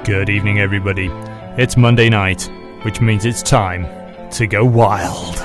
Good evening, everybody. It's Monday night, which means it's time to go wild.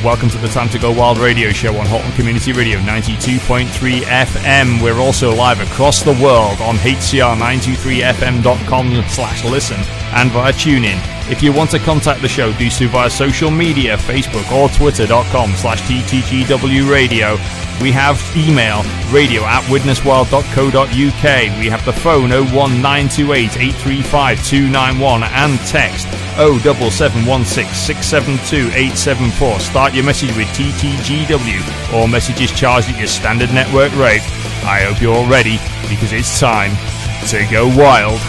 Welcome to the Time to Go Wild radio show on Halton Community Radio 92.3 FM. We're also live across the world on hcr923fm.com/listen and via TuneIn. If you want to contact the show, do so via social media, Facebook or twitter.com/TTGW radio. We have email, radio@widneswild.co.uk. We have the phone 01928 835 291 and text 07716 672 874. Start your message with TTGW or messages charged at your standard network rate. I hope you're all ready because it's time to go wild.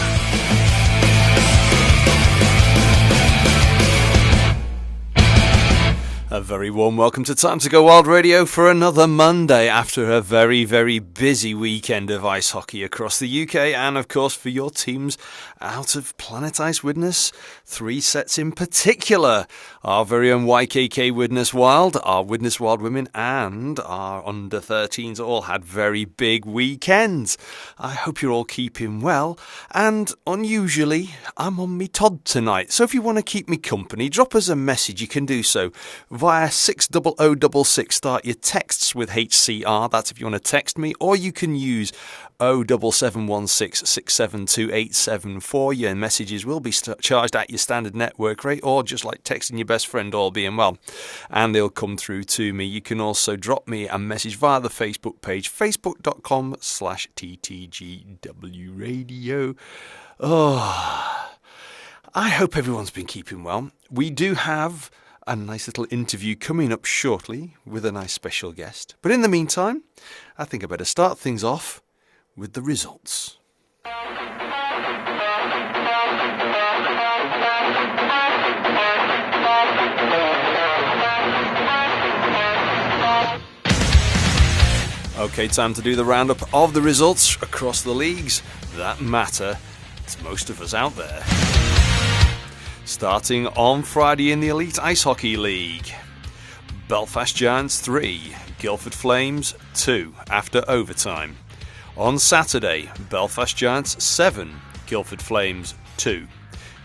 A very warm welcome to Time to Go Wild Radio for another Monday after a very, very busy weekend of ice hockey across the UK and, of course, for your teams out of Planet Ice Widnes. 3 sets in particular. Our very own YKK Widnes Wild, our Widnes Wild women and our under-13s all had very big weekends. I hope you're all keeping well. And unusually, I'm on me Todd tonight. So if you want to keep me company, drop us a message. You can do so via 60066. Start your texts with HCR. That's if you want to text me. Or you can use 07716 672 874. Your messages will be charged at your standard network rate, or just like texting your best friend, all being well, and they'll come through to me. You can also drop me a message via the Facebook page, facebook.com/TTGW radio. Oh, I hope everyone's been keeping well. We do have a nice little interview coming up shortly with a nice special guest. But in the meantime, I think I better start things off with the results. Okay, time to do the roundup of the results across the leagues that matter to most of us out there. Starting on Friday in the Elite Ice Hockey League. Belfast Giants 3, Guildford Flames 2 after overtime. On Saturday, Belfast Giants 7, Guildford Flames 2.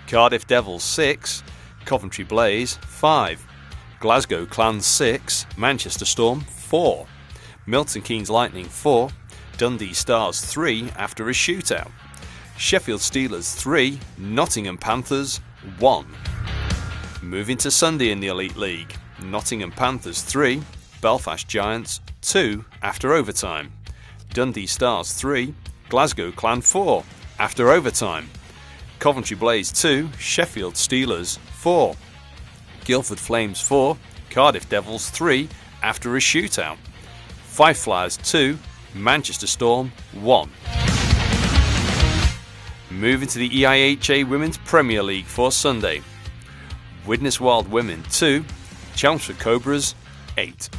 Cardiff Devils 6, Coventry Blaze 5. Glasgow Clans 6, Manchester Storm 4. Milton Keynes Lightning 4, Dundee Stars 3 after a shootout. Sheffield Steelers 3, Nottingham Panthers 1. Moving to Sunday in the Elite League, Nottingham Panthers 3, Belfast Giants 2 after overtime. Dundee Stars 3, Glasgow Clan 4 after overtime. Coventry Blaze 2, Sheffield Steelers 4. Guildford Flames 4, Cardiff Devils 3 after a shootout. Fife Flyers 2, Manchester Storm 1. Moving to the EIHA Women's Premier League for Sunday. Widnes Wild Women 2, Chelmsford Cobras 8.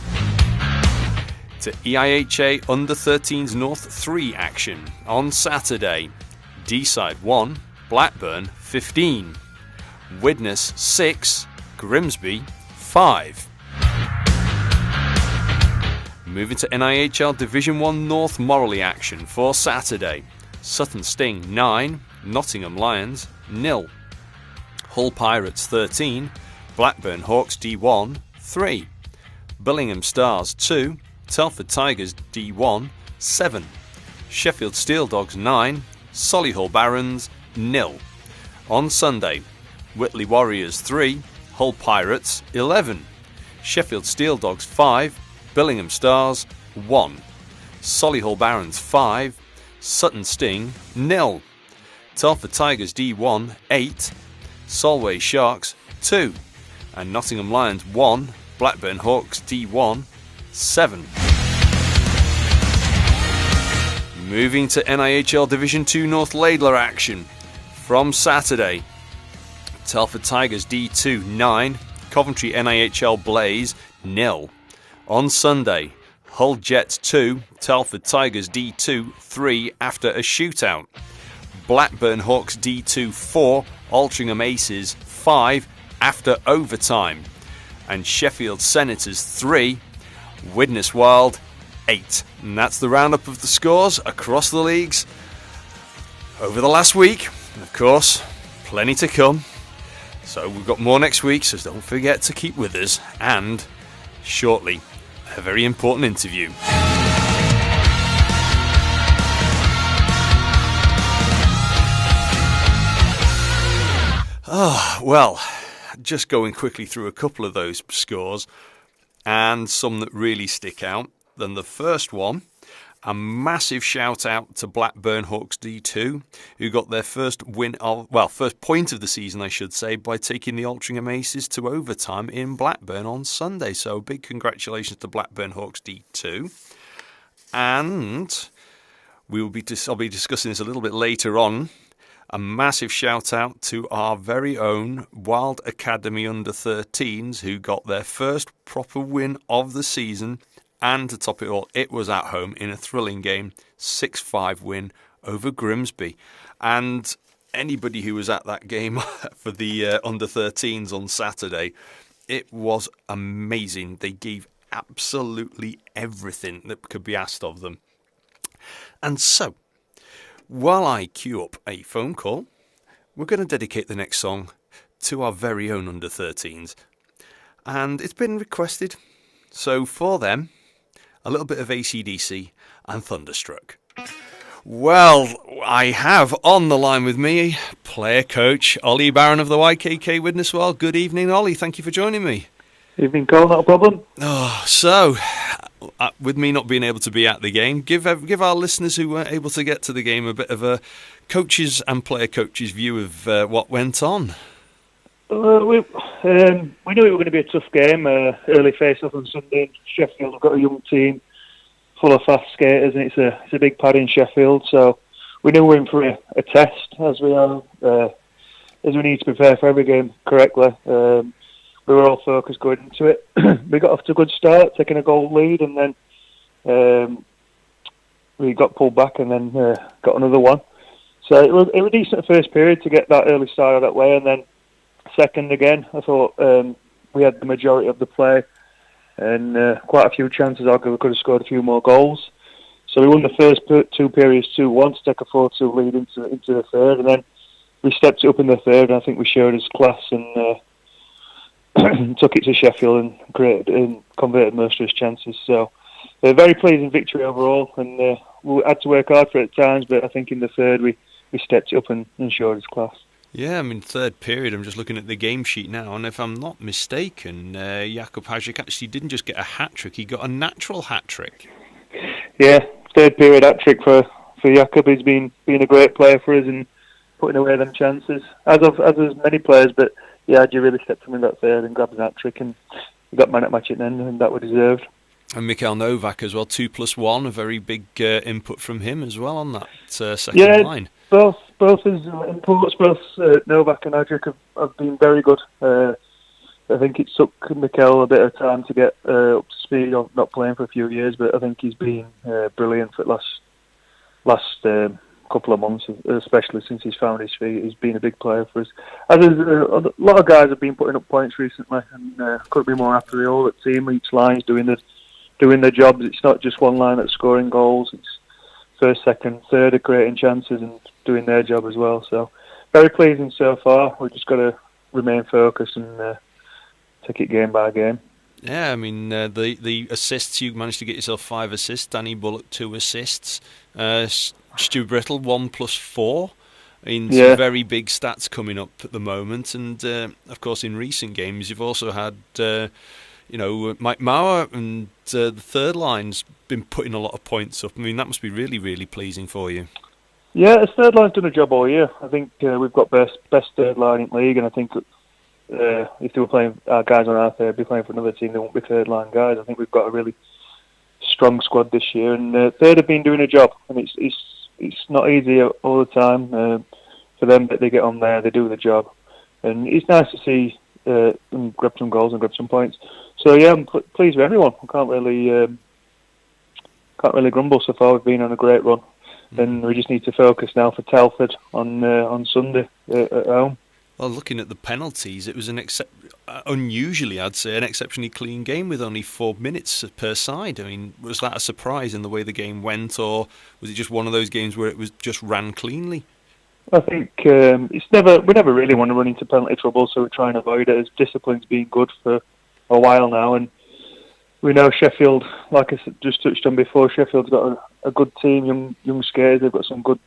To EIHA Under-13s North 3 action on Saturday. Deeside 1, Blackburn 15. Widnes 6, Grimsby 5. Moving to NIHL Division 1 North Morley action for Saturday. Sutton Sting 9, Nottingham Lions 0. Hull Pirates 13, Blackburn Hawks D1 3. Billingham Stars 2, Telford Tigers D1 7. Sheffield Steel Dogs 9, Solihull Barons 0. On Sunday, Whitley Warriors 3, Hull Pirates 11. Sheffield Steel Dogs 5, Billingham Stars 1. Solihull Barons 5, Sutton Sting 0. Telford Tigers D1 8, Solway Sharks 2, and Nottingham Lions 1, Blackburn Hawks D1 7. Moving to NIHL Division 2 North Laidler action from Saturday. Telford Tigers D2 9, Coventry NIHL Blaze 0. On Sunday, Hull Jets 2, Telford Tigers D2 3 after a shootout. Blackburn Hawks D2 4, Altrincham Aces 5 after overtime. And Sheffield Senators 3, Widnes Wild 8. And that's the roundup of the scores across the leagues over the last week. And of course, plenty to come. So we've got more next week, so don't forget to keep with us. And shortly, a very important interview. Well, just going quickly through a couple of those scores and some that really stick out. Then the first one, a massive shout out to Blackburn Hawks D2, who got their first first point of the season, I should say, by taking the Altrincham Aces to overtime in Blackburn on Sunday. So big congratulations to Blackburn Hawks D2. And I'll be discussing this a little bit later on. A massive shout out to our very own Wild Academy under-13s who got their first proper win of the season, and to top it all, it was at home in a thrilling game, 6-5 win over Grimsby. And anybody who was at that game for the under-13s on Saturday, it was amazing. They gave absolutely everything that could be asked of them. And so, while I queue up a phone call, we're going to dedicate the next song to our very own under-13s. And it's been requested. So for them, a little bit of AC/DC and Thunderstruck. Well, I have on the line with me player coach Ollie Barron of the YKK Widnes. Well, good evening, Ollie. Thank you for joining me. Evening, Cole. Not a problem. With me not being able to be at the game, give our listeners who weren't able to get to the game a bit of a coaches and player coaches view of what went on. We knew it was going to be a tough game. Early face-off on Sunday. Sheffield have got a young team full of fast skaters, and it's a big pad in Sheffield. So we knew we were in for a test, as we are, as we need to prepare for every game correctly. We were all focused going into it. We got off to a good start, taking a goal lead, and then we got pulled back and then got another one. So it was a decent first period to get that early start that way, and then second again, I thought we had the majority of the play and quite a few chances. We could have scored a few more goals. So we won the first two periods 2-1 to take a 4-2 lead into the third, and then we stepped it up in the third, and I think we showed us class and took it to Sheffield and converted most of his chances. So a very pleasing victory overall, and we had to work hard for it at times, but I think in the third we stepped it up and showed his class. Yeah, I mean, third period, I'm just looking at the game sheet now, and if I'm not mistaken, Jakub Hajic actually didn't just get a hat-trick, he got a natural hat-trick. Yeah, third period hat-trick for Jakub. He's been a great player for us and putting away them chances, as many players, but yeah, you really stepped him in that third and grabbed an hat-trick, and he got man at match at the end, and that was deserved. And Mikhail Novak as well, 2+1, a very big input from him as well on that second line. Both his inputs, both Novak and Hajic have been very good. I think it took Mikhail a bit of time to get up to speed, on not playing for a few years, but I think he's been brilliant for the last couple of months, especially since he's found his feet. He's been a big player for us. As a lot of guys have been putting up points recently, and couldn't be more happy with all the team. Each line's doing their jobs. It's not just one line that's scoring goals. It's first, second, third are creating chances and doing their job as well. So very pleasing so far. We've just got to remain focused and take it game by game. Yeah, I mean, the assists, you managed to get yourself 5 assists. Danny Bullock, 2 assists. Stu Brittle, 1+4. Some very big stats coming up at the moment. And, of course, in recent games, you've also had, Mike Mauer and the third line's been putting a lot of points up. I mean, that must be really, really pleasing for you. Yeah, the third line's done a job all year. I think we've got best third line in the league, and I think if they were playing our guys on our third, be playing for another team, they won't be third line guys. I think we've got a really strong squad this year, and third have been doing a job, and it's not easy all the time for them, but they get on there, they do the job, and it's nice to see them grab some goals and grab some points. So yeah, I'm pleased with everyone. I can't really grumble so far. We've been on a great run. and we just need to focus now for Telford on Sunday at home. Well, looking at the penalties, it was unusually, I'd say, an exceptionally clean game with only 4 minutes per side. I mean, was that a surprise in the way the game went, or was it just one of those games where it was just ran cleanly? I think we never really want to run into penalty trouble, so we try and avoid it, as discipline's been good for a while now, and we know Sheffield, like I just touched on before, Sheffield's got a good team, young skaters. They've got some good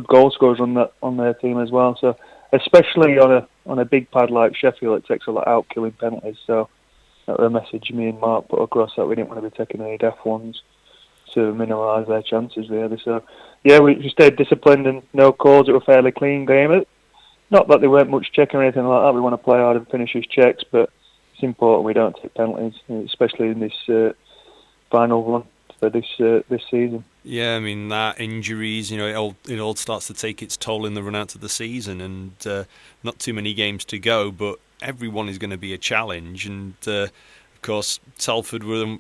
goal scorers on their team as well. So especially on a big pad like Sheffield, it takes a lot out killing penalties. So that was a message me and Mark put across, that we didn't want to be taking any daft ones to minimise their chances really. So yeah, we stayed disciplined and no calls. It was a fairly clean game. Not that there weren't much checking or anything like that. We want to play hard and finish his checks, but it's important we don't take penalties, especially in this final one for this season. Yeah, I mean, that injuries, it all starts to take its toll in the run out to the season, and not too many games to go, but everyone is going to be a challenge. And of course, Telford were,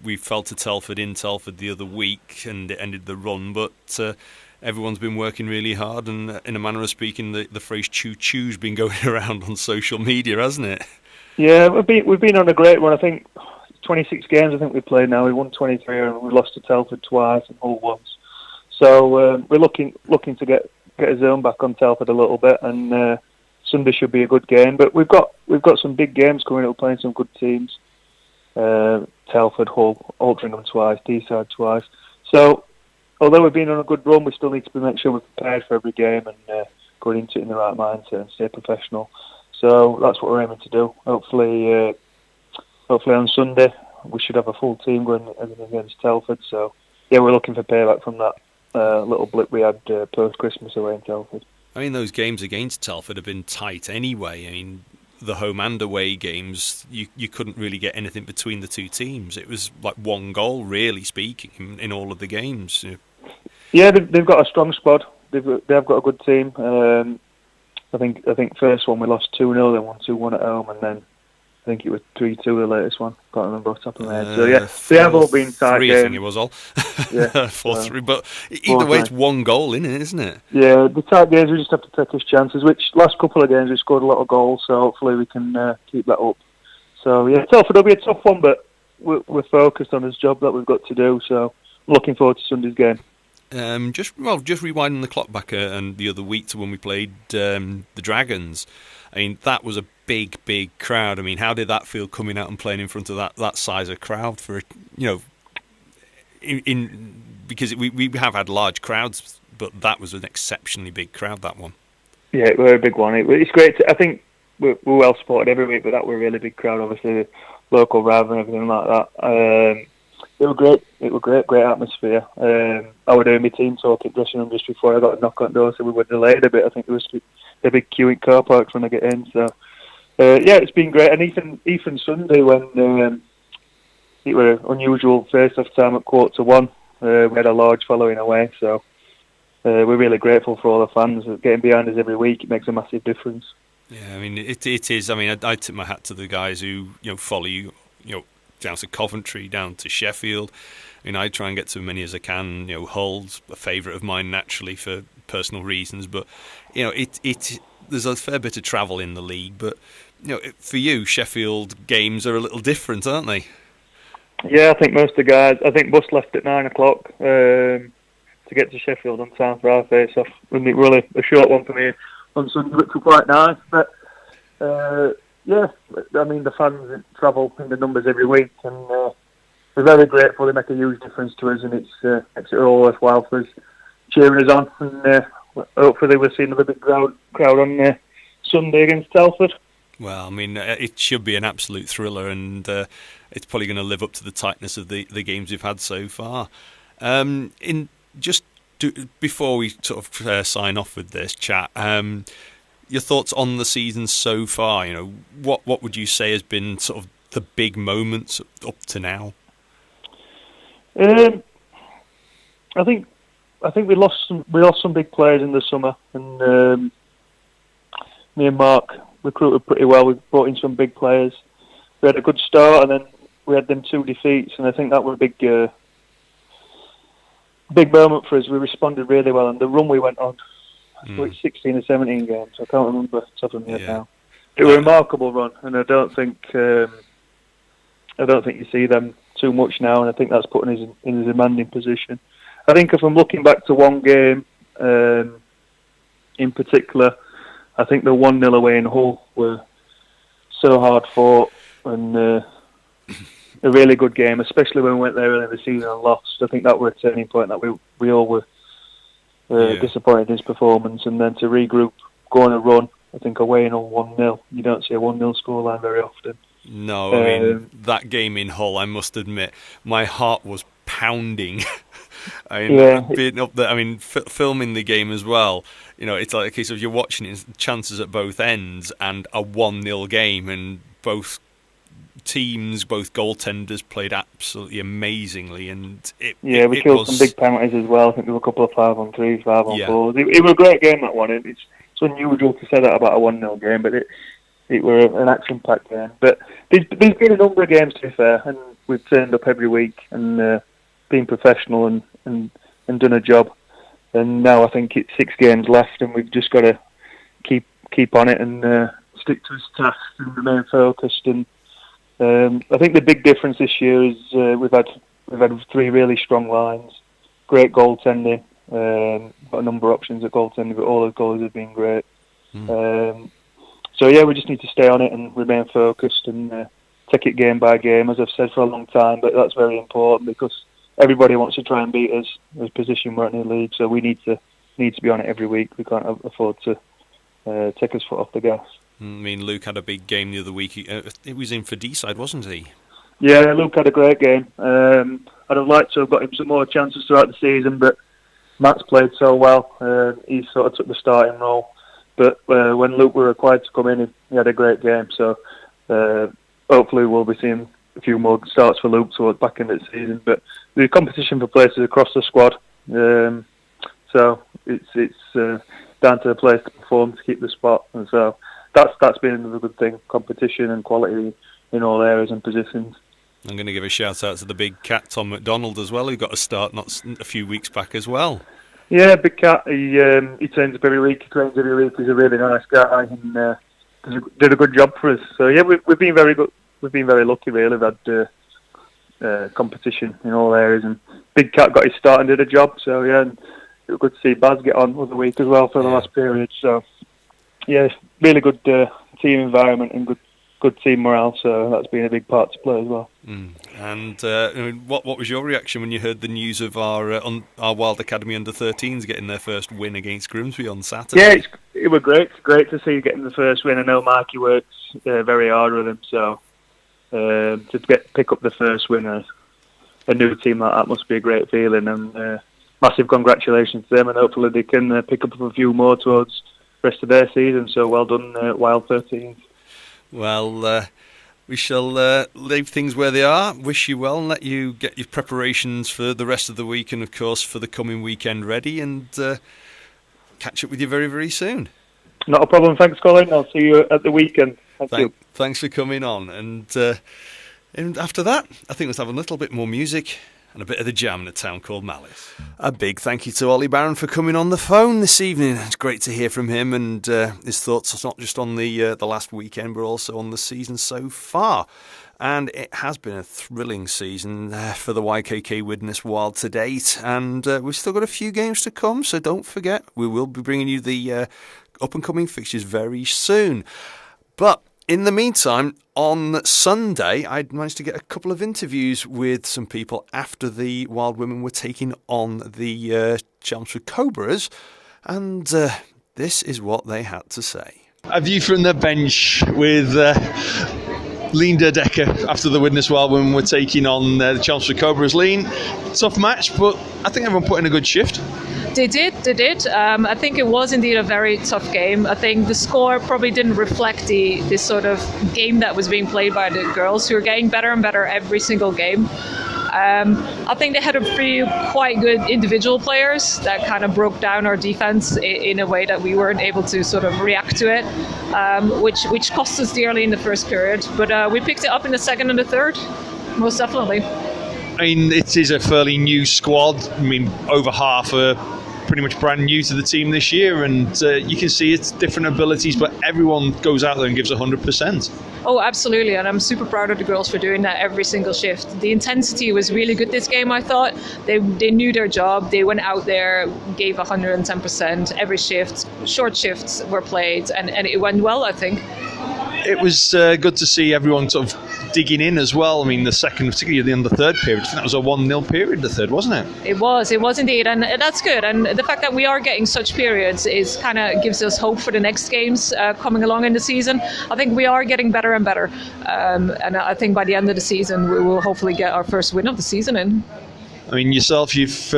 we fell to Telford in Telford the other week, and it ended the run, but everyone's been working really hard, and in a manner of speaking, the phrase "choo-choo's" been going around on social media, hasn't it? Yeah, we've been on a great one. I think 26 games I think we played now. We won 23 and we lost to Telford twice and Hull once. So we're looking to get a zone back on Telford a little bit, and Sunday should be a good game. But we've got some big games coming up, playing some good teams. Telford, Hull, Altrincham twice, Deeside twice. So although we've been on a good run, we still need to make sure we're prepared for every game and go into it in the right mindset and stay professional. So that's what we're aiming to do. Hopefully on Sunday we should have a full team going against Telford. So yeah, we're looking for payback from that little blip we had post-Christmas away in Telford. I mean, those games against Telford have been tight anyway. I mean, the home and away games, you couldn't really get anything between the two teams. It was like one goal, really speaking, in all of the games. Yeah, they've got a strong squad. They've got a good team. I think first one we lost 2-0, then won 2-1 at home, and then I think it was 3-2 the latest one. Can't remember off the top of my head. So yeah, they have all been tight games. I think it was all. Yeah, 4-3. But either way, it's one goal in it, isn't it? Yeah, the tight games we just have to take his chances. Which last couple of games we scored a lot of goals, so hopefully we can keep that up. So yeah, Telford will be a tough one, but we're focused on this job that we've got to do. So I'm looking forward to Sunday's game. Just rewinding the clock back and the other week to when we played the Dragons. I mean, that was a big crowd. I mean, how did that feel coming out and playing in front of that size of crowd for because we have had large crowds, but that was an exceptionally big crowd, that one. Yeah, it was a big one. It's great. I think we're well supported every week, but that were a really big crowd. Obviously, local rival and everything like that. It was great. It was great atmosphere. I was doing my team talk at dressing room just before I got a knock on the door, so we were delayed a bit. I think there was a big queue in car parks when I get in. So yeah, it's been great. And even Sunday when it was an unusual face-off time at 1:15, we had a large following away. So we're really grateful for all the fans getting behind us every week. It makes a massive difference. Yeah, I mean it is. I mean I tip my hat to the guys who follow you. Down to Coventry, down to Sheffield. I mean, I try and get to as many as I can. Hull's a favourite of mine naturally for personal reasons, but there's a fair bit of travel in the league. But for you, Sheffield games are a little different, aren't they? Yeah, I think most of the guys. I think bus left at 9 o'clock to get to Sheffield on time for our face-off. Wasn't really a short one for me on Sunday, which was quite nice, but. Yeah, I mean, the fans travel in the numbers every week, and we're very grateful. They make a huge difference to us, and it makes it all worthwhile for us cheering us on. And hopefully we'll see another big crowd on Sunday against Telford. Well, I mean, it should be an absolute thriller, and it's probably going to live up to the tightness of the games we've had so far. Before we sort of sign off with this chat, your thoughts on the season so far? What would you say has been sort of the big moments up to now? I think we lost some big players in the summer, and me and Mark recruited pretty well. We brought in some big players. We had a good start, and then we had them 2 defeats, and I think that was a big. big moment for us. We responded really well, and the run we went on, which 16 or 17 games, I can't remember off the top of my head now. It was a remarkable run, and I don't think you see them too much now, and I think that's putting us in a demanding position. I think if I'm looking back to one game in particular, I think the 1-0 away in Hull were so hard fought and a really good game, especially when we went there early in the season and lost. I think that were a turning point that we all were disappointed in his performance, and then to regroup, go on a run. I think away in Hull 1-0. You don't see a 1-0 scoreline very often. No, I mean, that game in Hull, I must admit, my heart was pounding. Being up there, filming the game as well. It's like a case of you're watching it, chances at both ends, and a 1-0 game, and both teams, both goaltenders played absolutely amazingly, and we killed some big penalties as well. I think there were a couple of 5-on-3s, 5-on-4s. It was a great game, that one. It's unusual to say that about a 1-0 game, but it were an action-packed game. But there's been a number of games, to be fair, and we've turned up every week and been professional and done a job. And now I think it's 6 games left, and we've just got to keep on it and stick to his tasks and remain focused. And I think the big difference this year is we've had 3 really strong lines, great goaltending. Got a number of options at goaltending, but all the goals have been great. So we just need to stay on it and remain focused and take it game by game, as I've said for a long time. But that's very important because everybody wants to try and beat us, the position we're in the league. So we need to be on it every week. We can't afford to take his foot off the gas. I mean, Luke had a big game the other week. He was in for D-side, wasn't he? Yeah, Luke had a great game. I'd have liked to have got him some more chances throughout the season, but Matt's played so well. He sort of took the starting role. But when Luke were required to come in, he had a great game. So hopefully we'll be seeing a few more starts for Luke towards back end of the season. But the competition for places across the squad. So it's down to the players to perform to keep the spot. And so that's been another good thing, competition and quality in all areas and positions. I'm going to give a shout out to the big cat, Tom McDonald, as well, who got a start not a few weeks back as well. Yeah, big cat. He turns up every week. He trains every week. He's a really nice guy and did a good job for us. So we've been very good. We've been very lucky, really. We've had competition in all areas, and big cat got his start and did a job. So and it was good to see Baz get on the week as well for the last period. So really good team environment and good team morale, so that's been a big part to play as well. And what was your reaction when you heard the news of our Wild Academy under-13s getting their first win against Grimsby on Saturday? Yeah, it was great. It's great to see getting the first win. I know Marky works very hard with them, so to pick up the first win, a new team like that must be a great feeling, and massive congratulations to them, and hopefully they can pick up a few more towards the rest of their season. So well done, Wild 13s. Well, we shall leave things where they are. Wish you well and let you get your preparations for the rest of the week and, of course, for the coming weekend ready, and catch up with you very, very soon. Not a problem. Thanks, Colin. I'll see you at the weekend. Thanks for coming on. And after that, I think let's have a little bit more music and a bit of the jam in a town called Malice. A big thank you to Ollie Barron for coming on the phone this evening. It's great to hear from him and his thoughts, not just on the last weekend, but also on the season so far. And it has been a thrilling season for the YKK Widnes Wild to date, and we've still got a few games to come, so don't forget, we will be bringing you the up-and-coming fixtures very soon. But in the meantime, on Sunday, I managed to get a couple of interviews with some people after the Wild Women were taking on the Chelmsford Cobras, and this is what they had to say. A view from the bench with Linda Decker after the Widnes Wild Women were taking on the Chelmsford Cobras. Lean, tough match, but I think everyone put in a good shift. They did. I think it was indeed a very tough game. I think the score probably didn't reflect the sort of game that was being played by the girls, who are getting better and better every single game. I think they had a few quite good individual players that kind of broke down our defense in a way that we weren't able to sort of react to it, which cost us dearly in the first period. But we picked it up in the second and the third, most definitely. I mean, it is a fairly new squad. I mean, over half are pretty much brand new to the team this year, and you can see it's different abilities, but everyone goes out there and gives 100%. Oh, absolutely, and I'm super proud of the girls for doing that every single shift. The intensity was really good this game, I thought. They knew their job. They went out there, gave 110% every shift. Short shifts were played, and it went well, I think. It was good to see everyone sort of digging in as well. I mean, the second, particularly in the third period, I think that was a 1-0 period, the third, wasn't it? It was indeed, and that's good. And the fact that we are getting such periods is kind of gives us hope for the next games coming along in the season. I think we are getting better and better, and I think by the end of the season we will hopefully get our first win of the season in. I mean, yourself, you've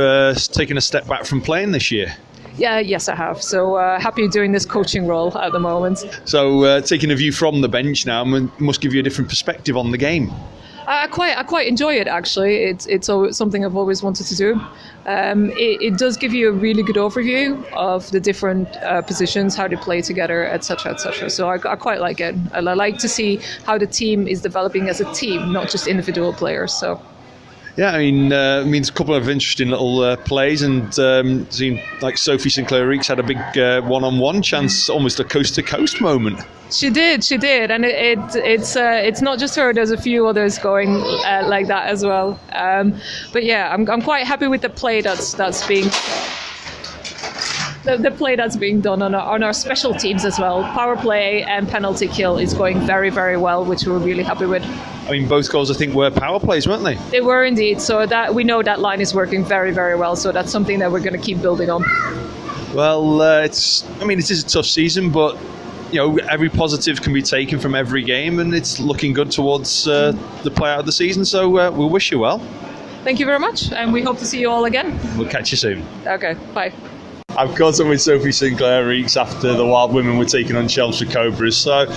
taken a step back from playing this year. Yes, I have. So happy doing this coaching role at the moment. So taking a view from the bench now must give you a different perspective on the game. I quite enjoy it, actually. It's something I've always wanted to do. It does give you a really good overview of the different positions, how they play together, etc., etc. So I quite like it. I like to see how the team is developing as a team, not just individual players. So. Yeah, I mean, a couple of interesting little plays, and seemed like Sophie Sinclair Reeks had a big one-on-one chance, almost a coast-to-coast moment. She did, and it's not just her. There's a few others going like that as well. But yeah, I'm quite happy with the play that's being. The play that's being done on our special teams as well. Power play and penalty kill is going very, very well, which we're really happy with. I mean, both goals, I think, were power plays, weren't they? They were indeed. So that we know that line is working very, very well. So that's something that we're going to keep building on. Well, it is a tough season, but every positive can be taken from every game, and it's looking good towards the play out of the season. So we'll wish you well. Thank you very much, and we hope to see you all again. We'll catch you soon. Okay, bye. I've caught up with Sophie Sinclair Reeks after the Wild Women were taking on Chelmsford Cobras. So,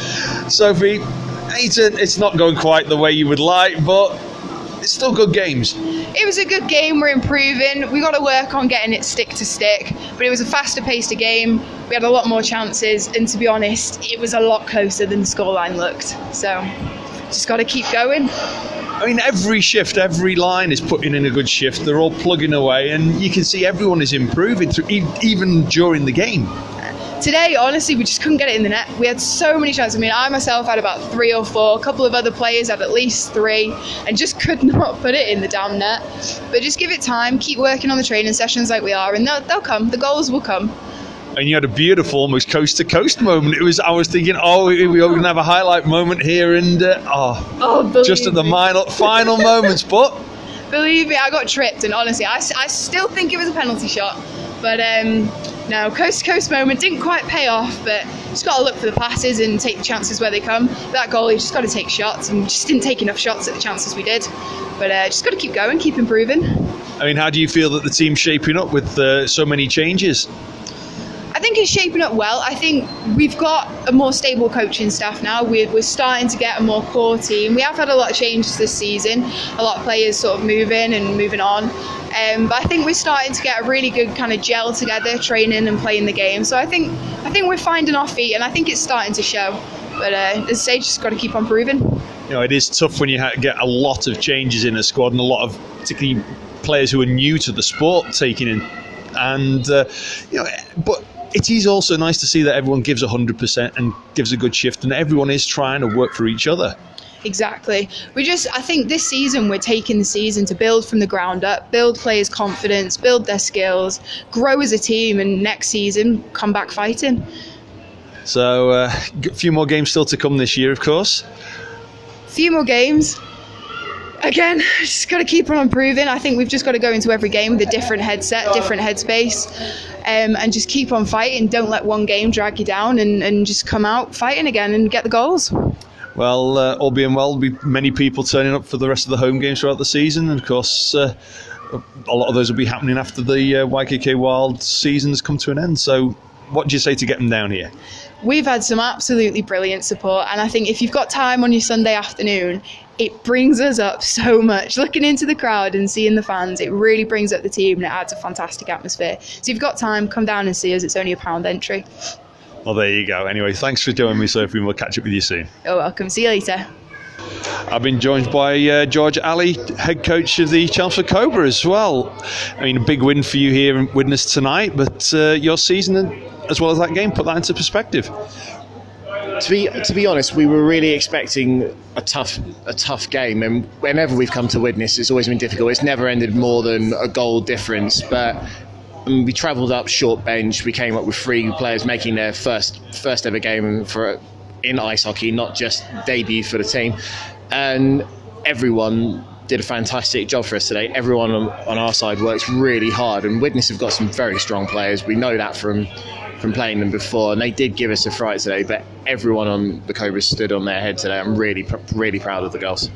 Sophie, it's not going quite the way you would like, but it's still good games. It was a good game. We're improving. We got to work on getting it stick to stick, but it was a faster paced game. We had a lot more chances, and to be honest, it was a lot closer than the scoreline looked. So, just got to keep going. I mean, every shift, every line is putting in a good shift. They're all plugging away, and you can see everyone is improving even during the game. Today, honestly, we just couldn't get it in the net. We had so many chances. I mean, I myself had about 3 or 4. A couple of other players had at least 3, and just could not put it in the damn net. But just give it time, keep working on the training sessions like we are, and they'll come. The goals will come. And you had a beautiful, almost coast-to-coast moment. I was thinking, we're going to have a highlight moment here, and just at the final moments. But believe me, I got tripped, and honestly, I still think it was a penalty shot. But no, coast-to-coast moment didn't quite pay off. But just got to look for the passes and take the chances where they come. That goalie just got to take shots, and just didn't take enough shots at the chances we did. But just got to keep going, keep improving. I mean, how do you feel that the team's shaping up with so many changes? I think it's shaping up well. I think we've got a more stable coaching staff now. We're starting to get a more core team. We have had a lot of changes this season. A lot of players sort of moving and moving on. But I think we're starting to get a really good kind of gel together, training and playing the game. So I think we're finding our feet, and I think it's starting to show. But as I say, just got to keep on proving. It is tough when you get a lot of changes in a squad, and a lot of particularly players who are new to the sport taking in. And but it is also nice to see that everyone gives 100% and gives a good shift, and everyone is trying to work for each other. Exactly. I think this season we're taking the season to build from the ground up, build players' confidence, build their skills, grow as a team, and next season come back fighting. So a few more games still to come this year, of course. A few more games. Again, just got to keep on improving. I think we've just got to go into every game with a different headset, different headspace, and just keep on fighting. Don't let one game drag you down, and just come out fighting again and get the goals. Well, all being well, there'll be many people turning up for the rest of the home games throughout the season. And of course, a lot of those will be happening after the YKK Wild seasons come to an end. So what do you say to get them down here? We've had some absolutely brilliant support, and I think if you've got time on your Sunday afternoon, it brings us up so much. Looking into the crowd and seeing the fans, it really brings up the team, and it adds a fantastic atmosphere. So if you've got time, come down and see us. It's only £1 entry. Well, there you go. Anyway, thanks for joining me, Sophie, and we'll catch up with you soon. You're welcome. See you later. I've been joined by George Alley, head coach of the Chelmsford Cobra as well. I mean, a big win for you here in Widnes tonight, but your season as well as that game, put that into perspective. To be honest, we were really expecting a tough game, and whenever we've come to Widnes, it's always been difficult. It's never ended more than a goal difference, but we travelled up short bench. We came up with 3 players making their first ever game in ice hockey, not just debut for the team, and everyone did a fantastic job for us today. Everyone on our side works really hard, and Widnes have got some very strong players. We know that from playing them before, and they did give us a fright today, but everyone on the Cobras stood on their head today. I'm really proud of the girls.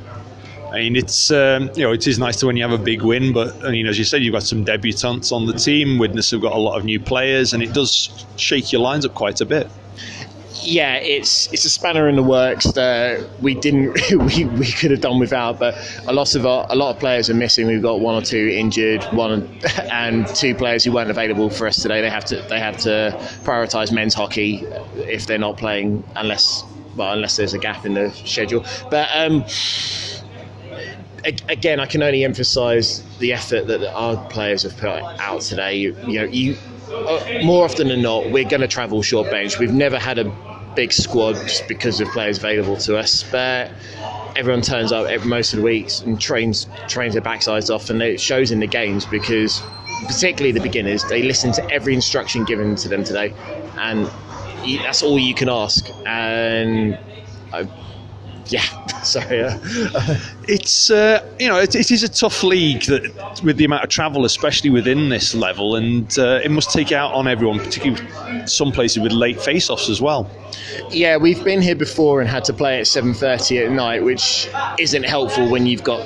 I mean, it's it is nice to when you have a big win, but I mean, as you said, you've got some debutants on the team. Widnes have got a lot of new players, and it does shake your lines up quite a bit. Yeah, it's a spanner in the works that we could have done without, but a lot of players are missing. We've got 1 or 2 injured, and 2 players who weren't available for us today. They have to prioritise men's hockey if they're not playing, unless there's a gap in the schedule. But again, I can only emphasise the effort that our players have put out today. More often than not, we're going to travel short bench. We've never had a big squad just because of players available to us, but everyone turns up most of the weeks and trains their backsides off, and it shows in the games because, particularly the beginners, they listen to every instruction given to them today, and that's all you can ask. And it's it is a tough league that, with the amount of travel, especially within this level, and it must take out on everyone, particularly some places with late face-offs as well. Yeah, we've been here before and had to play at 7:30 at night, which isn't helpful when you've got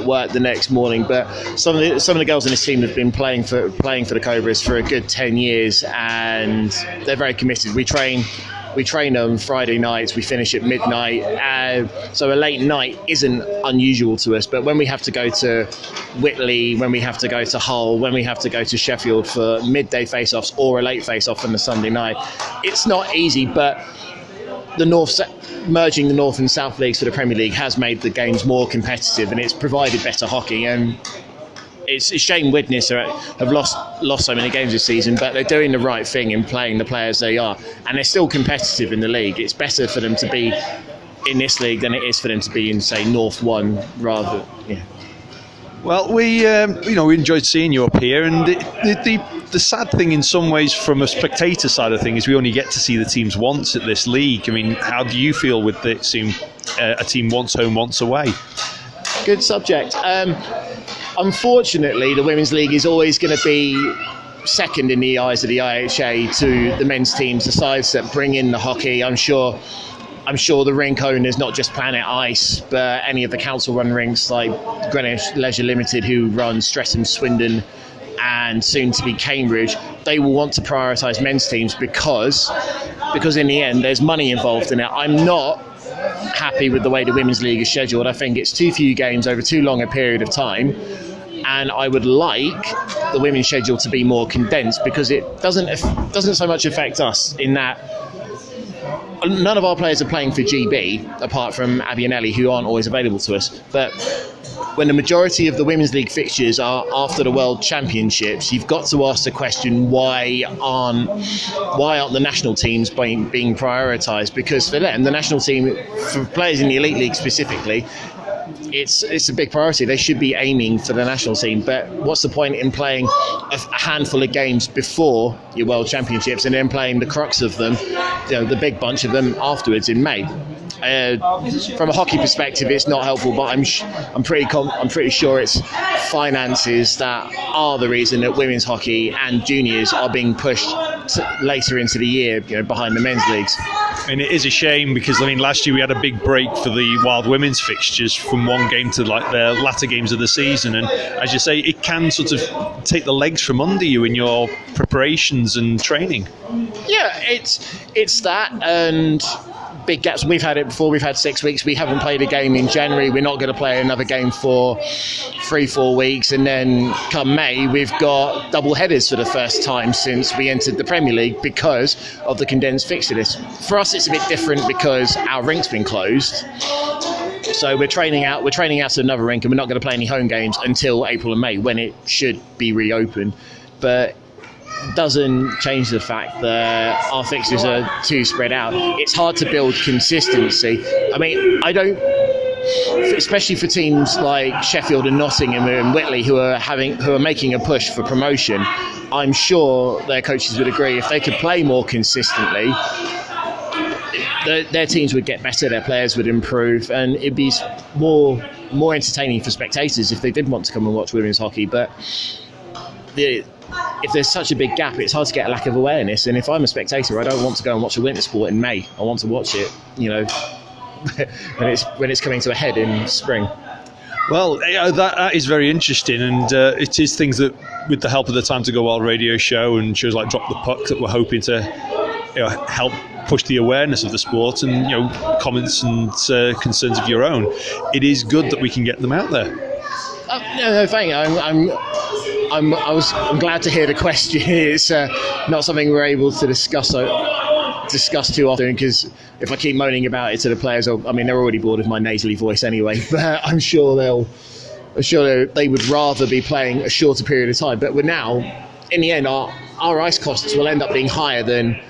work the next morning. But some of the girls in this team have been playing for the Cobras for a good 10 years, and they're very committed. We train on Friday nights, we finish at midnight, so a late night isn't unusual to us. But when we have to go to Whitley, when we have to go to Hull, when we have to go to Sheffield for midday face-offs or a late face-off on the Sunday night, it's not easy. But merging the North and South Leagues for the Premier League has made the games more competitive, and it's provided better hockey. And it's a shame Widnes have lost so many games this season, but they're doing the right thing in playing the players they are, and they're still competitive in the league. It's better for them to be in this league than it is for them to be in, say, North 1 rather. Yeah. Well, we enjoyed seeing you up here, and the sad thing in some ways from a spectator side of things is we only get to see the teams once at this league. I mean, how do you feel with a team once home, once away? Good subject. Unfortunately, the Women's League is always going to be second in the eyes of the IHA to the men's teams, the sides that bring in the hockey. I'm sure the rink owners, not just Planet Ice, but any of the council-run rinks like Greenwich Leisure Limited, who run Streatham, Swindon, and soon to be Cambridge, they will want to prioritise men's teams because in the end there's money involved in it. I'm not happy with the way the Women's League is scheduled. I think it's too few games over too long a period of time, and I would like the women's schedule to be more condensed because it doesn't so much affect us in that none of our players are playing for GB apart from Abby and Ellie, who aren't always available to us. But when the majority of the Women's League fixtures are after the World Championships, you've got to ask the question, why aren't the national teams being prioritised? Because for them, the national team, for players in the Elite League specifically, it's a big priority. They should be aiming for the national team. But what's the point in playing a handful of games before your World Championships and then playing the crux of them, the big bunch of them afterwards in May? From a hockey perspective, it's not helpful, but I'm pretty sure it's finances that are the reason that women's hockey and juniors are being pushed later into the year, behind the men's leagues. And it is a shame because last year we had a big break for the Wild women's fixtures from one game to the latter games of the season, and as you say, it can sort of take the legs from under you in your preparations and training. Yeah, it's that, and big gaps. We've had it before. We've had 6 weeks. We haven't played a game in January. We're not going to play another game for 3-4 weeks. And then come May, we've got double headers for the first time since we entered the Premier League because of the condensed fixture list. For us, it's a bit different because our rink's been closed. So we're training out at another rink, and we're not going to play any home games until April and May, when it should be reopened. But doesn't change the fact that our fixtures are too spread out. It's hard to build consistency. I mean, I don't, especially for teams like Sheffield and Nottingham and Whitley who are making a push for promotion. I'm sure their coaches would agree, if they could play more consistently, their teams would get better, their players would improve, and it'd be more entertaining for spectators if they did want to come and watch women's hockey. But if there's such a big gap, it's hard to get a lack of awareness. And if I'm a spectator, I don't want to go and watch a winter sport in May. I want to watch it, when it's coming to a head in spring. Well, that is very interesting, and it is things that, with the help of the Time to Go Wild radio show and shows like Drop the Puck, that we're hoping to help push the awareness of the sport, and comments and concerns of your own. It is good that we can get them out there. No, thank you. I'm glad to hear the question. It's not something we're able to discuss too often, because if I keep moaning about it to the players, they're already bored of my nasally voice anyway. But I'm sure they would rather be playing a shorter period of time. But we're now, in the end, our ice costs will end up being higher than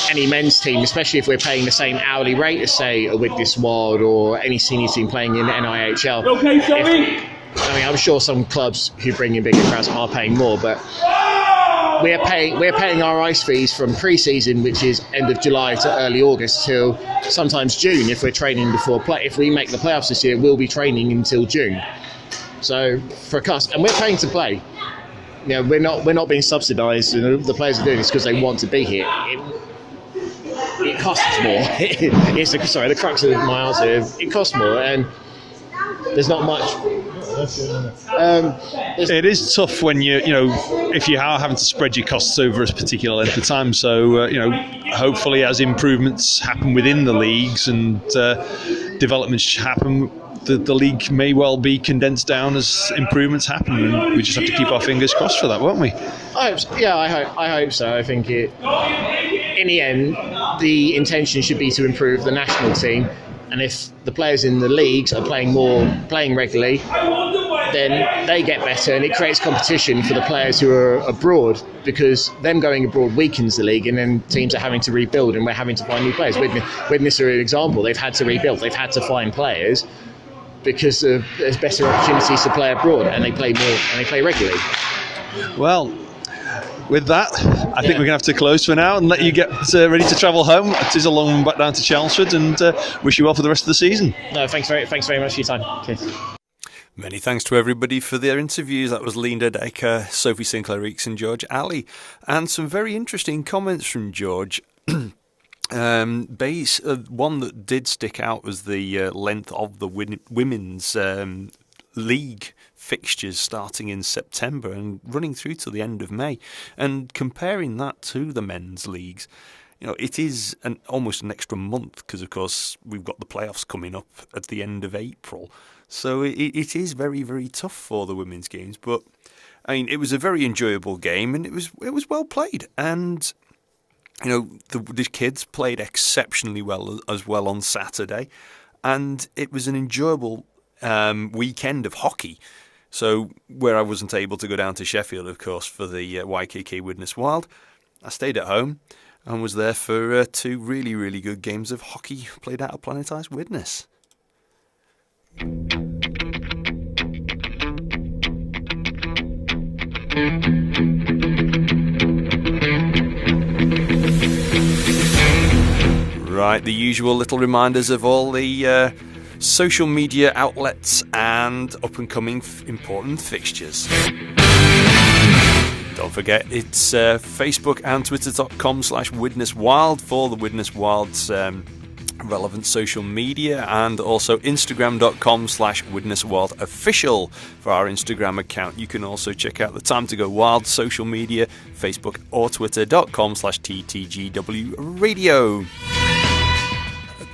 any men's team, especially if we're paying the same hourly rate as, say, a Widnes Wild or any senior team playing in NIHL. Okay, sorry. I'm sure some clubs who bring in bigger crowds are paying more, but we're paying our ice fees from pre-season, which is end of July to early August, till sometimes June if we're training before play. If we make the playoffs this year, we'll be training until June. So for us, and we're paying to play. We're not being subsidised. The players are doing this because they want to be here. It costs more. The crux of my answer. It costs more, and there's not much. It is tough when if you are having to spread your costs over a particular length of time. So hopefully, as improvements happen within the leagues and developments happen, the league may well be condensed down as improvements happen, and we just have to keep our fingers crossed for that, won't we? I hope so. I think in the end, the intention should be to improve the national team. And if the players in the leagues are playing regularly, then they get better, and it creates competition for the players who are abroad, because them going abroad weakens the league, and then teams are having to rebuild, and we're having to find new players. Widnes are an example. They've had to rebuild. They've had to find players because there's better opportunities to play abroad, and they play more and they play regularly. Well, with that, I think we're going to have to close for now and let you get ready to travel home. It is a long one back down to Chelmsford, and wish you well for the rest of the season. No, thanks very much for your time. Cheers. Many thanks to everybody for their interviews. That was Linda Decker, Sophie Sinclair-Reeks and George Alley. And some very interesting comments from George. One that did stick out was the length of the women's league fixtures starting in September and running through to the end of May, and comparing that to the men's leagues. It is almost an extra month, because of course we've got the playoffs coming up at the end of April, so it is very, very tough for the women's games. But it was a very enjoyable game, and it was well played, and the kids played exceptionally well as well on Saturday, and it was an enjoyable weekend of hockey. So where I wasn't able to go down to Sheffield, of course, for the YKK Widnes Wild, I stayed at home and was there for two really, really good games of hockey played out of Planet Ice Widnes. Right, the usual little reminders of all the social media outlets and up-and-coming important fixtures. Don't forget, it's Facebook and Twitter.com/WidnesWild for the Widnes Wild's relevant social media, and also Instagram.com/WidnesWild official for our Instagram account. You can also check out the Time to Go Wild social media, Facebook or Twitter.com/TTGW Radio.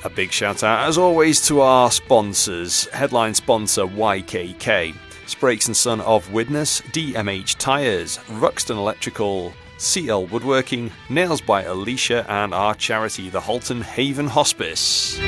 A big shout out, as always, to our sponsors. Headline sponsor YKK, Sprakes & Son of Widnes, DMH Tyres, Ruxton Electrical, CL Woodworking, Nails by Alicia, and our charity, the Halton Haven Hospice.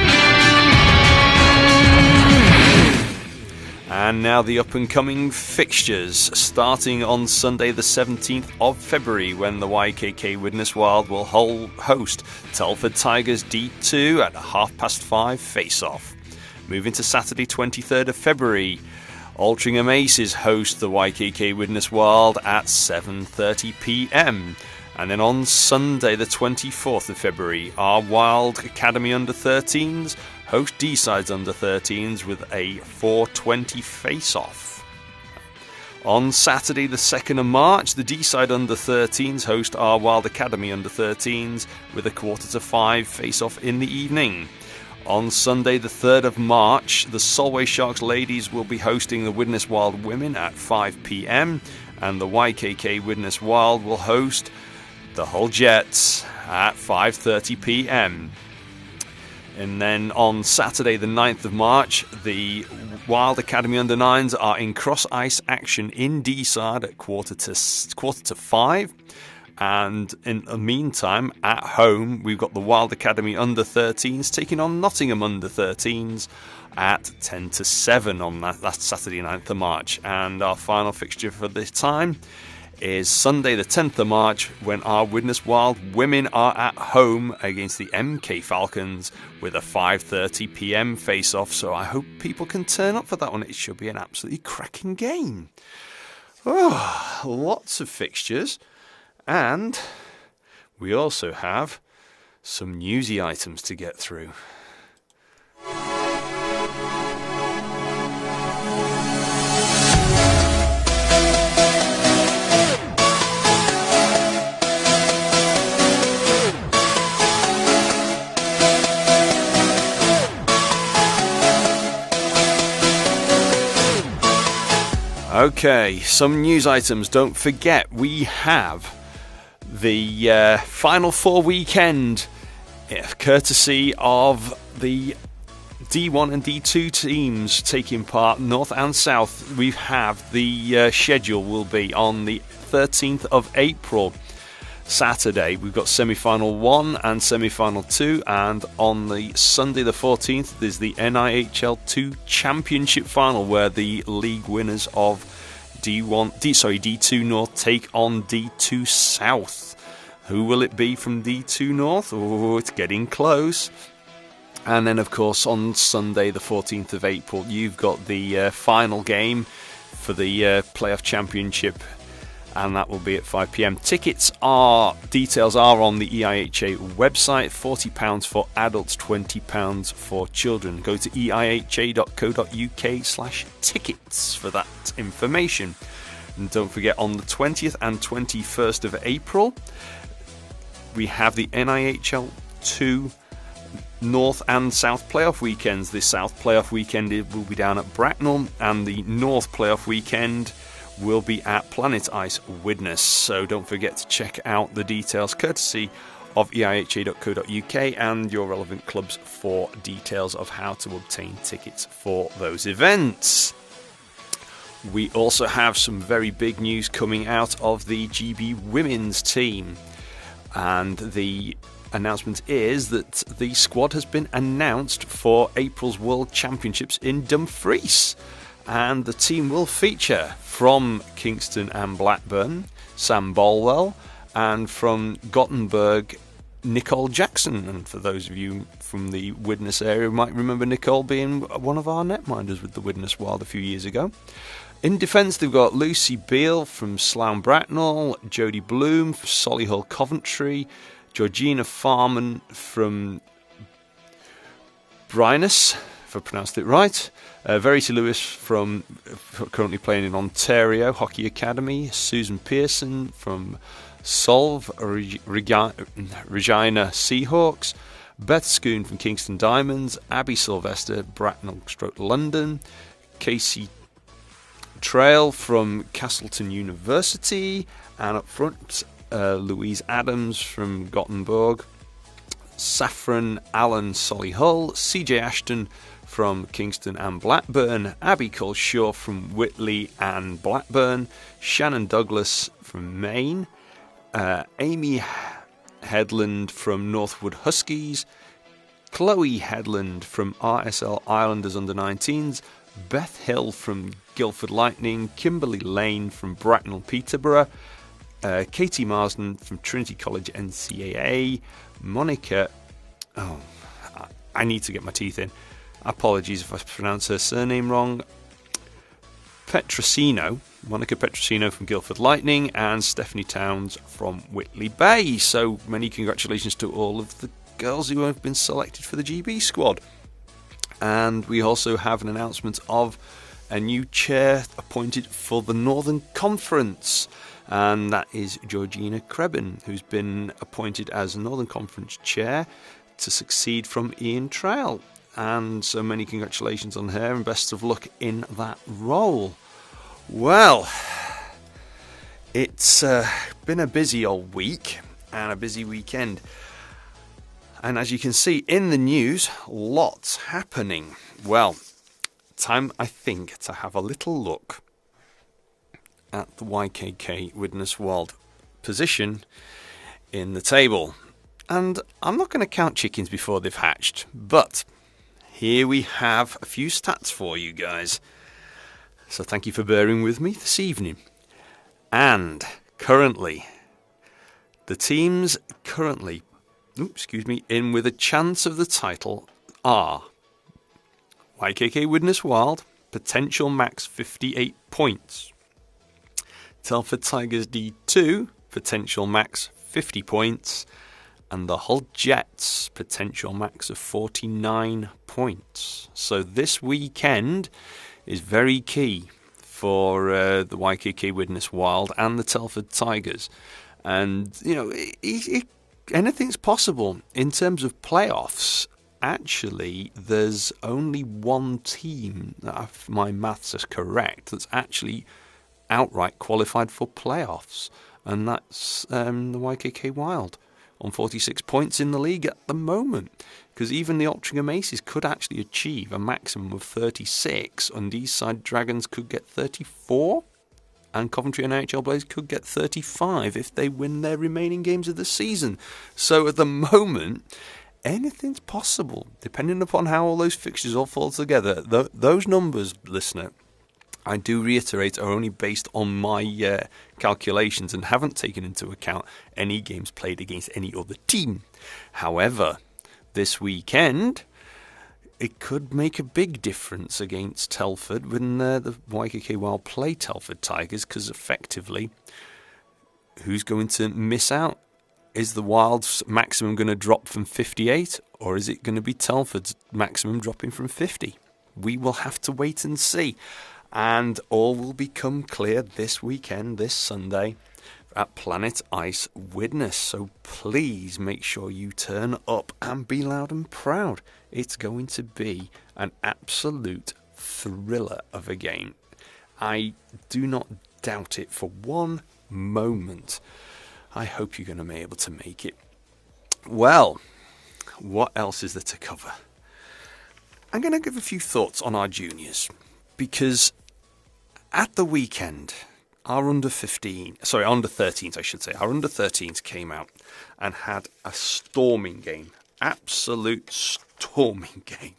And now the up-and-coming fixtures, starting on Sunday the 17th of February, when the YKK Widnes Wild will host Telford Tigers D2 at 5:30 face-off. Moving to Saturday 23rd of February, Altrincham Aces host the YKK Widnes Wild at 7:30 p.m. And then on Sunday the 24th of February, our Wild Academy Under-13s host D-Sides Under-13s with a 4:20 face-off. On Saturday the 2nd of March, the D-Side Under-13s host our Wild Academy Under-13s with a 4:45 face-off in the evening. On Sunday the 3rd of March, the Solway Sharks ladies will be hosting the Widnes Wild women at 5 p.m. and the YKK Widnes Wild will host the Hull Jets at 5:30 p.m. And then on Saturday the 9th of March, the Wild Academy Under-9s are in cross-ice action in D-Side at quarter to 5. And in the meantime, at home, we've got the Wild Academy Under-13s taking on Nottingham Under-13s at 10 to 7 on that Saturday 9th of March. And our final fixture for this time is Sunday the 10th of March, when our Widnes Wild women are at home against the MK Falcons with a 5:30 p.m. face-off. So I hope people can turn up for that one. It should be an absolutely cracking game. Oh, lots of fixtures. And we also have some newsy items to get through. Okay, some news items. Don't forget, we have the Final Four weekend, courtesy of the D1 and D2 teams taking part, North and South. We have the schedule will be on the 13th of April, Saturday. We've got semi-final 1 and semi-final 2, and on the Sunday the 14th there's the NIHL 2 Championship final, where the league winners of D2 North take on D2 South. Who will it be from D2 North? Oh, it's getting close. And then, of course, on Sunday the 14th of April, you've got the final game for the playoff championship, and that will be at 5 p.m. Details are on the EIHA website. £40 for adults, £20 for children. Go to eiha.co.uk/tickets for that information. And don't forget, on the 20th and 21st of April, we have the NIHL 2 North and South playoff weekends. The South playoff weekend will be down at Bracknell, and the North playoff weekend will be at Planet Ice Widnes. So don't forget to check out the details, courtesy of eiha.co.uk and your relevant clubs, for details of how to obtain tickets for those events. We also have some very big news coming out of the GB women's team, and the announcement is that the squad has been announced for April's World Championships in Dumfries, and the team will feature from Kingston and Blackburn, Sam Bolwell, and from Gothenburg, Nicole Jackson. And for those of you from the Widnes area, might remember Nicole being one of our netminders with the Widnes Wild a few years ago. In defence, they've got Lucy Beale from Slough Bracknell, Jodie Bloom from Solihull Coventry, Georgina Farman from Bryness, if I pronounced it right, Verity Lewis from currently playing in Ontario Hockey Academy, Susan Pearson from Solve Regina Seahawks, Beth Schoon from Kingston Diamonds, Abby Sylvester, Bracknell/London, Casey Trail from Castleton University, and up front, Louise Adams from Gothenburg, Saffron Allen Solihull, CJ Ashton from Kingston and Blackburn, Abby Coleshaw from Whitley and Blackburn, Shannon Douglas from Maine, Amy Headland from Northwood Huskies, Chloe Headland from RSL Islanders Under-19s, Beth Hill from Guildford Lightning, Kimberly Lane from Bracknell Peterborough, Katie Marsden from Trinity College NCAA, Monica, I need to get my teeth in, apologies if I pronounce her surname wrong, Monica Petrosino from Guildford Lightning, and Stephanie Towns from Whitley Bay. So many congratulations to all of the girls who have been selected for the GB squad. And we also have an announcement of a new chair appointed for the Northern Conference, and that is Georgina Krebin, who's been appointed as Northern Conference chair to succeed from Ian Trail. And so many congratulations on her, and best of luck in that role. Well, it's been a busy old week and a busy weekend. And as you can see in the news, lots happening. Well, time, I think, to have a little look at the YKK Widnes Wild position in the table. And I'm not going to count chickens before they've hatched, but here we have a few stats for you guys. So thank you for bearing with me this evening. And currently, the teams currently in with a chance of the title are YKK Widnes Wild, potential max 58 points. Telford Tigers D2, potential max 50 points. And the Hull Jets, potential max of 49 points. So this weekend is very key for the YKK Widnes Wild and the Telford Tigers. And, you know, anything's possible in terms of playoffs. Actually, there's only one team, if my maths is correct, that's actually outright qualified for playoffs, and that's the YKK Wild on 46 points in the league at the moment. Because even the Altrincham Aces could actually achieve a maximum of 36, and Eastside Dragons could get 34. And Coventry and NHL Blaze could get 35 if they win their remaining games of the season. So at the moment, anything's possible, depending upon how all those fixtures all fall together. Those numbers, listener, I do reiterate, are only based on my calculations and haven't taken into account any games played against any other team. However, this weekend, it could make a big difference against Telford when the YKK Wild play Telford Tigers, because effectively, who's going to miss out? Is the Wild's maximum going to drop from 58, or is it going to be Telford's maximum dropping from 50? We will have to wait and see, and all will become clear this weekend, this Sunday, at Planet Ice Widnes. So please make sure you turn up and be loud and proud. It's going to be an absolute thriller of a game. I do not doubt it for one moment. I hope you're going to be able to make it. Well, what else is there to cover? I'm going to give a few thoughts on our juniors, because at the weekend, our under 13s, I should say, our under 13s came out and had a storming game, absolute storming game.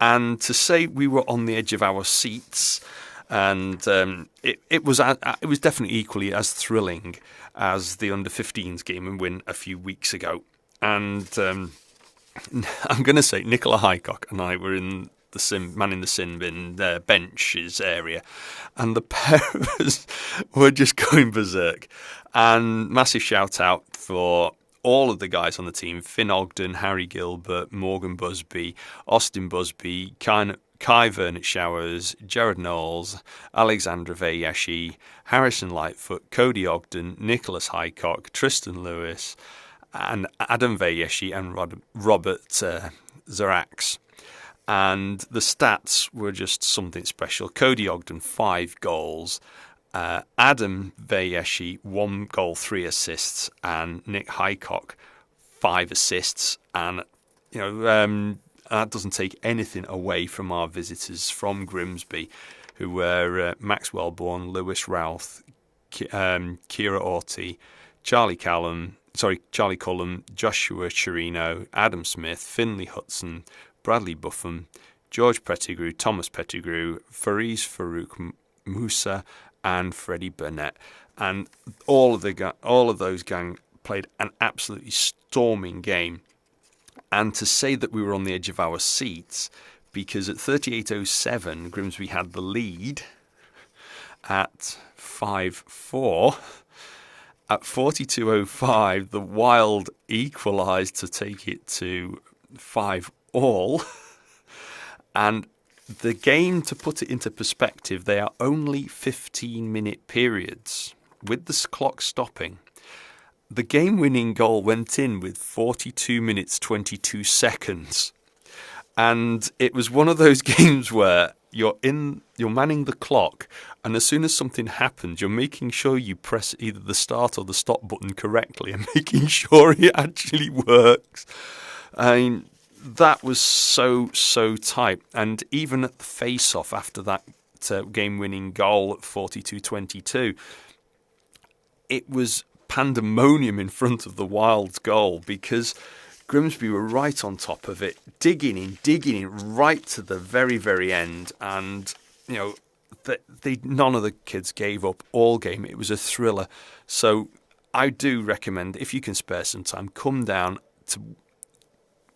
And to say we were on the edge of our seats, and it was definitely equally as thrilling as the under 15s game and win a few weeks ago. And I'm going to say Nicola Highcock and I were in the man in the sin bin benches area, and the pair of us were just going berserk. And massive shout out for all of the guys on the team: Finn Ogden, Harry Gilbert, Morgan Busby, Austin Busby, Kai Vernet Showers, Jared Knowles, Alexandra Veyeshi, Harrison Lightfoot, Cody Ogden, Nicholas Highcock, Tristan Lewis, and Adam Veyeshi and Robert Zarax. And the stats were just something special. Cody Ogden, 5 goals. Adam Veyeshi, 1 goal, 3 assists. And Nick Highcock, 5 assists. And, you know, that doesn't take anything away from our visitors from Grimsby, who were Max Wellborn, Lewis Routh, Kira Orty, Charlie Cullum, Joshua Chirino, Adam Smith, Finley Hudson, Bradley Buffum, George Pettigrew, Thomas Pettigrew, Fariz Farouk Musa, and Freddie Burnett. And all of those gang played an absolutely storming game. And to say that we were on the edge of our seats, because at 38:07, Grimsby had the lead at 5-4. At 42:05, the Wild equalised to take it to 5-all. And the game, to put it into perspective, they are only 15-minute periods, with the clock stopping. The game-winning goal went in with 42 minutes 22 seconds. And it was one of those games where you're manning the clock, and as soon as something happens, you're making sure you press either the start or the stop button correctly and making sure it actually works. I mean, that was so tight. And even at the face-off after that game-winning goal at 42-22, it was pandemonium in front of the Wild's goal, because Grimsby were right on top of it, digging in right to the very, very end. And, none of the kids gave up all game. It was a thriller. So I do recommend, if you can spare some time, come down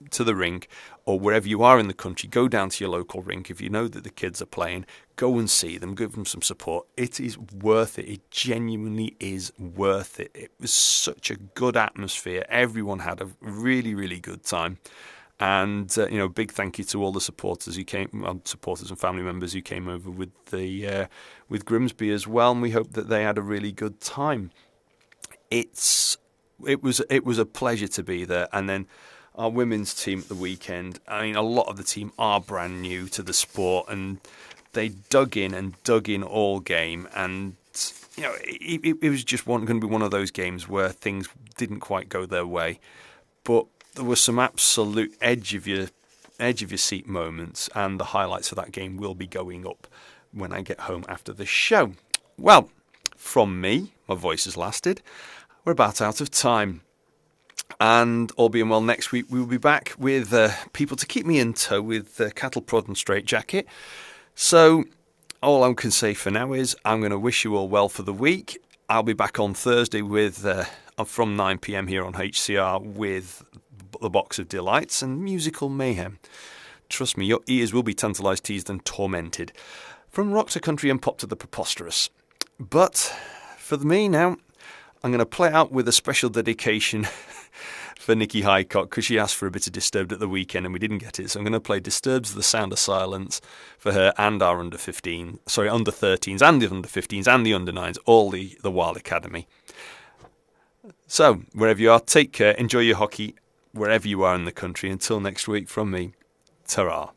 to the rink, or wherever you are in the country, go down to your local rink. If you know that the kids are playing, go and see them, give them some support. It is worth it. It genuinely is worth it. It was such a good atmosphere. Everyone had a really, really good time. And, big thank you to all the supporters who came, supporters and family members who came over with Grimsby as well. And we hope that they had a really good time. It was a pleasure to be there. And then our women's team at the weekend, I mean, a lot of the team are brand new to the sport, and they dug in all game. And, it was just going to be one of those games where things didn't quite go their way. But there were some absolute edge of your seat moments, and the highlights of that game will be going up when I get home after the show. Well, from me, my voice has lasted. We're about out of time. And all being well, next week we will be back with people to keep me in tow with Cattle Prod and Straight Jacket. So all I can say for now is I'm going to wish you all well for the week. I'll be back on Thursday with from 9 p.m. here on HCR with the Box of Delights and musical mayhem. Trust me, your ears will be tantalised, teased and tormented. From rock to country and pop to the preposterous. But for me now, I'm going to play out with a special dedication for Nikki Highcock, because she asked for a bit of Disturbed at the weekend and we didn't get it. So I'm going to play Disturbed's The Sound of Silence for her and our under 13s and the under 15s and the under 9s, all the Wild Academy. So wherever you are, take care, enjoy your hockey wherever you are in the country. Until next week, from me, ta-ra.